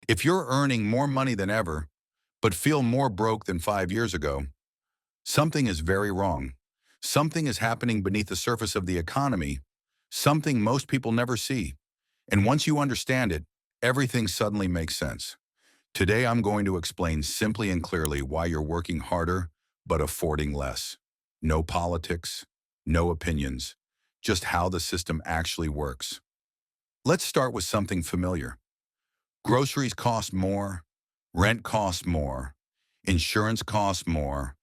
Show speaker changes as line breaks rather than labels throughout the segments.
If you're earning more money than ever, but feel more broke than 5 years ago, something is very wrong. Something is happening beneath the surface of the economy, something most people never see. And once you understand it, everything suddenly makes sense. Today, I'm going to explain simply and clearly why you're working harder but affording less. No politics, no opinions, just how the system actually works. Let's start with something familiar. Groceries cost more, rent costs more, insurance costs more,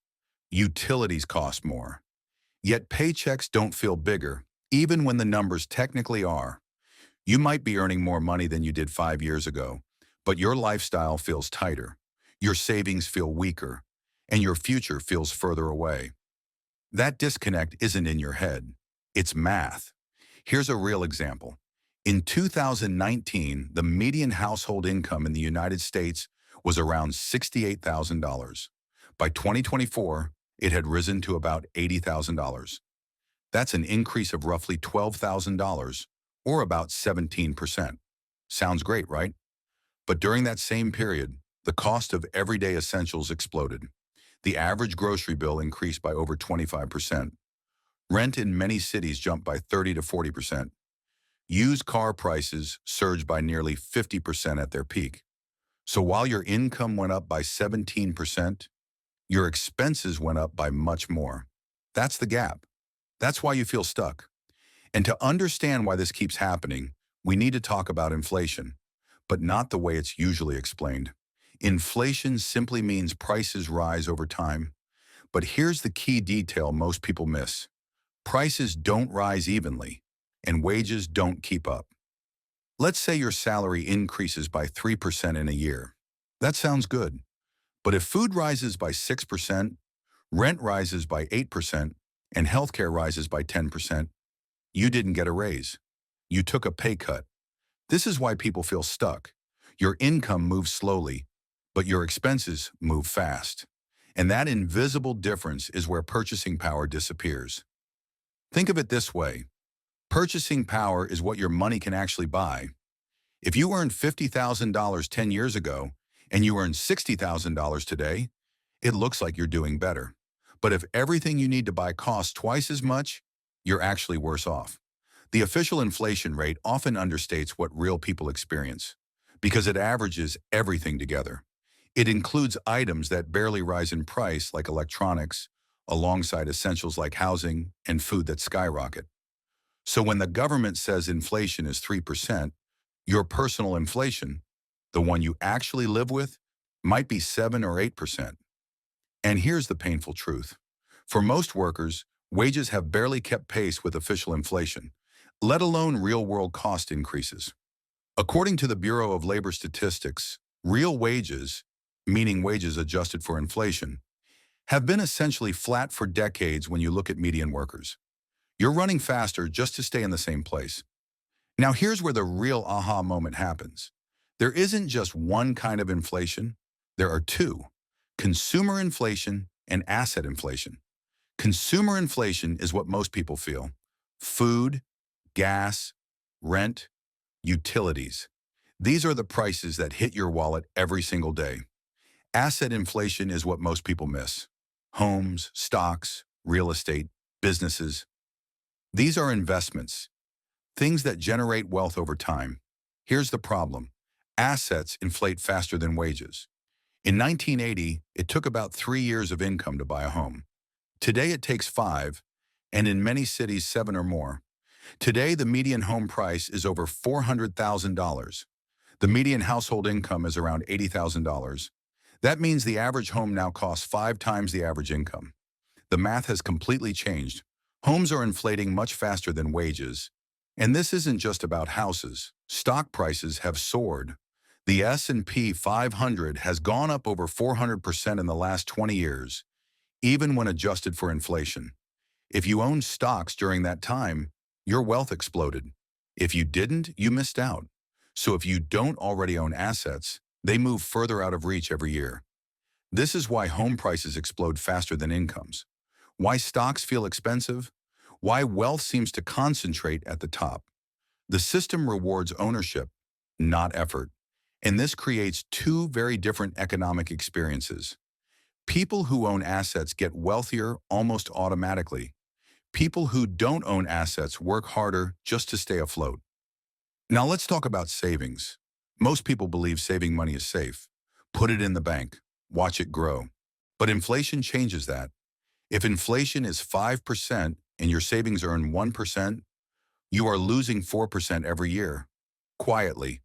utilities cost more. Yet paychecks don't feel bigger, even when the numbers technically are. You might be earning more money than you did 5 years ago, but your lifestyle feels tighter, your savings feel weaker, and your future feels further away. That disconnect isn't in your head. It's math. Here's a real example. In 2019, the median household income in the United States was around $68,000. By 2024, it had risen to about $80,000. That's an increase of roughly $12,000, or about 17%. Sounds great, right? But during that same period, the cost of everyday essentials exploded. The average grocery bill increased by over 25%. Rent in many cities jumped by 30 to 40%. Used car prices surged by nearly 50% at their peak. So while your income went up by 17%, your expenses went up by much more. That's the gap. That's why you feel stuck. And to understand why this keeps happening, we need to talk about inflation, but not the way it's usually explained. Inflation simply means prices rise over time. But here's the key detail most people miss. Prices don't rise evenly, and wages don't keep up. Let's say your salary increases by 3% in a year. That sounds good. But if food rises by 6%, rent rises by 8%, and healthcare rises by 10%, you didn't get a raise. You took a pay cut. This is why people feel stuck. Your income moves slowly, but your expenses move fast. And that invisible difference is where purchasing power disappears. Think of it this way. Purchasing power is what your money can actually buy. If you earned $50,000 10 years ago and you earn $60,000 today, it looks like you're doing better. But if everything you need to buy costs twice as much, you're actually worse off. The official inflation rate often understates what real people experience because it averages everything together. It includes items that barely rise in price like electronics, alongside essentials like housing and food that skyrocket. So when the government says inflation is 3%, your personal inflation, the one you actually live with, might be 7 or 8%. And here's the painful truth. For most workers, wages have barely kept pace with official inflation, let alone real-world cost increases. According to the Bureau of Labor Statistics, real wages, meaning wages adjusted for inflation, have been essentially flat for decades when you look at median workers. You're running faster just to stay in the same place. Now here's where the real aha moment happens. There isn't just one kind of inflation, there are two: consumer inflation and asset inflation. Consumer inflation is what most people feel. Food, gas, rent, utilities. These are the prices that hit your wallet every single day. Asset inflation is what most people miss. Homes, stocks, real estate, businesses. These are investments, things that generate wealth over time. Here's the problem. Assets inflate faster than wages. In 1980, it took about 3 years of income to buy a home. Today it takes 5, and in many cities 7 or more. Today the median home price is over $400,000. The median household income is around $80,000. That means the average home now costs 5 times the average income. The math has completely changed. Homes are inflating much faster than wages. And this isn't just about houses. Stock prices have soared. The S&P 500 has gone up over 400% in the last 20 years, even when adjusted for inflation. If you owned stocks during that time, your wealth exploded. If you didn't, you missed out. So if you don't already own assets, they move further out of reach every year. This is why home prices explode faster than incomes. Why stocks feel expensive? Why wealth seems to concentrate at the top. The system rewards ownership, not effort. And this creates two very different economic experiences. People who own assets get wealthier almost automatically. People who don't own assets work harder just to stay afloat. Now let's talk about savings. Most people believe saving money is safe. Put it in the bank, watch it grow. But inflation changes that. If inflation is 5% and your savings earn 1%, you are losing 4% every year. Quietly.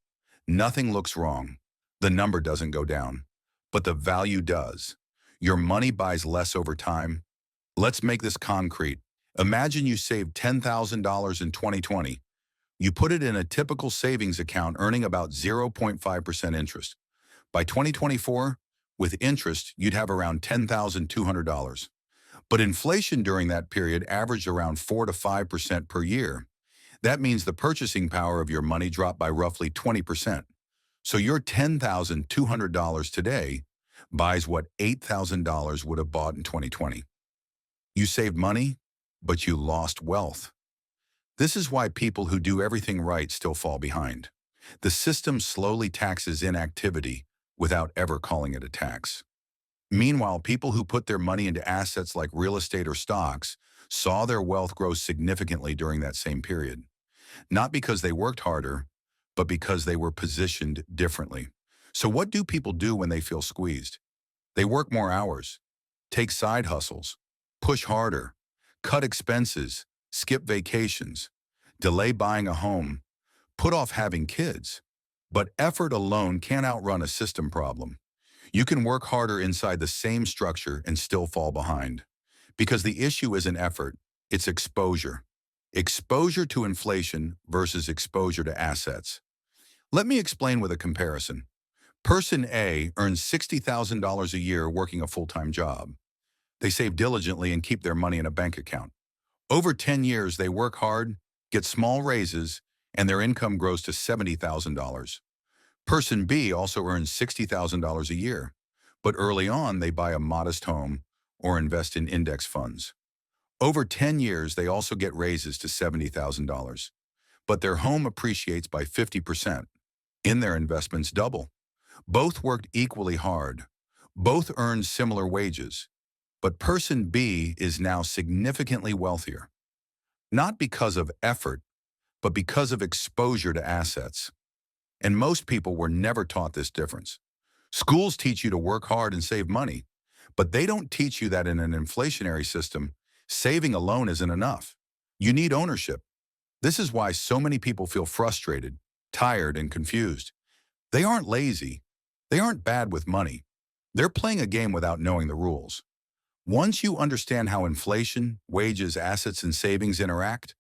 Nothing looks wrong. The number doesn't go down, but the value does. Your money buys less over time. Let's make this concrete. Imagine you saved $10,000 in 2020. You put it in a typical savings account earning about 0.5% interest. By 2024, with interest, you'd have around $10,200. But inflation during that period averaged around 4 to 5% per year. That means the purchasing power of your money dropped by roughly 20%. So your $10,200 today buys what $8,000 would have bought in 2020. You saved money, but you lost wealth. This is why people who do everything right still fall behind. The system slowly taxes inactivity without ever calling it a tax. Meanwhile, people who put their money into assets like real estate or stocks saw their wealth grow significantly during that same period. Not because they worked harder, but because they were positioned differently. So what do people do when they feel squeezed? They work more hours, take side hustles, push harder, cut expenses, skip vacations, delay buying a home, put off having kids. But effort alone can't outrun a system problem. You can work harder inside the same structure and still fall behind. Because the issue isn't effort, it's exposure. Exposure to inflation versus exposure to assets. Let me explain with a comparison. Person A earns $60,000 a year working a full-time job. They save diligently and keep their money in a bank account. Over 10 years, they work hard, get small raises, and their income grows to $70,000. Person B also earns $60,000 a year, but early on they buy a modest home or invest in index funds. Over 10 years, they also get raises to $70,000, but their home appreciates by 50%. In their investments double. Both worked equally hard. Both earned similar wages, but person B is now significantly wealthier. Not because of effort, but because of exposure to assets. And most people were never taught this difference. Schools teach you to work hard and save money, but they don't teach you that in an inflationary system, saving alone isn't enough. You need ownership. This is why so many people feel frustrated, tired, and confused. They aren't lazy. They aren't bad with money. They're playing a game without knowing the rules. Once you understand how inflation, wages, assets, and savings interact,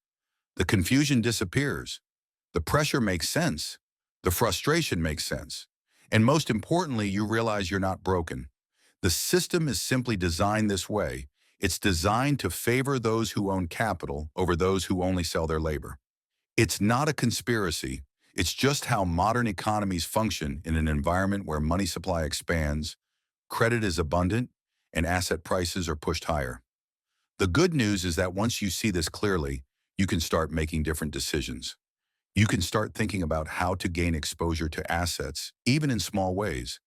the confusion disappears. The pressure makes sense. The frustration makes sense. And most importantly, you realize you're not broken. The system is simply designed this way. It's designed to favor those who own capital over those who only sell their labor. It's not a conspiracy. It's just how modern economies function in an environment where money supply expands, credit is abundant, and asset prices are pushed higher. The good news is that once you see this clearly, you can start making different decisions. You can start thinking about how to gain exposure to assets, even in small ways.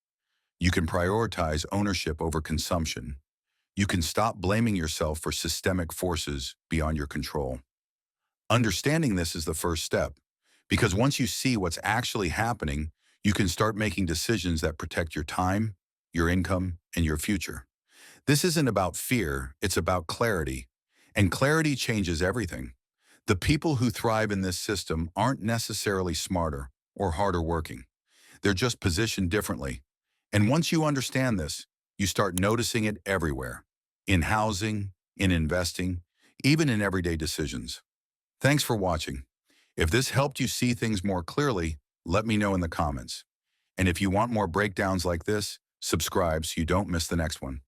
You can prioritize ownership over consumption. You can stop blaming yourself for systemic forces beyond your control. Understanding this is the first step, because once you see what's actually happening, you can start making decisions that protect your time, your income, and your future. This isn't about fear, it's about clarity. And clarity changes everything. The people who thrive in this system aren't necessarily smarter or harder working. They're just positioned differently. And once you understand this, you start noticing it everywhere. In housing, in investing, even in everyday decisions. Thanks for watching. If this helped you see things more clearly, let me know in the comments. And if you want more breakdowns like this, subscribe so you don't miss the next one.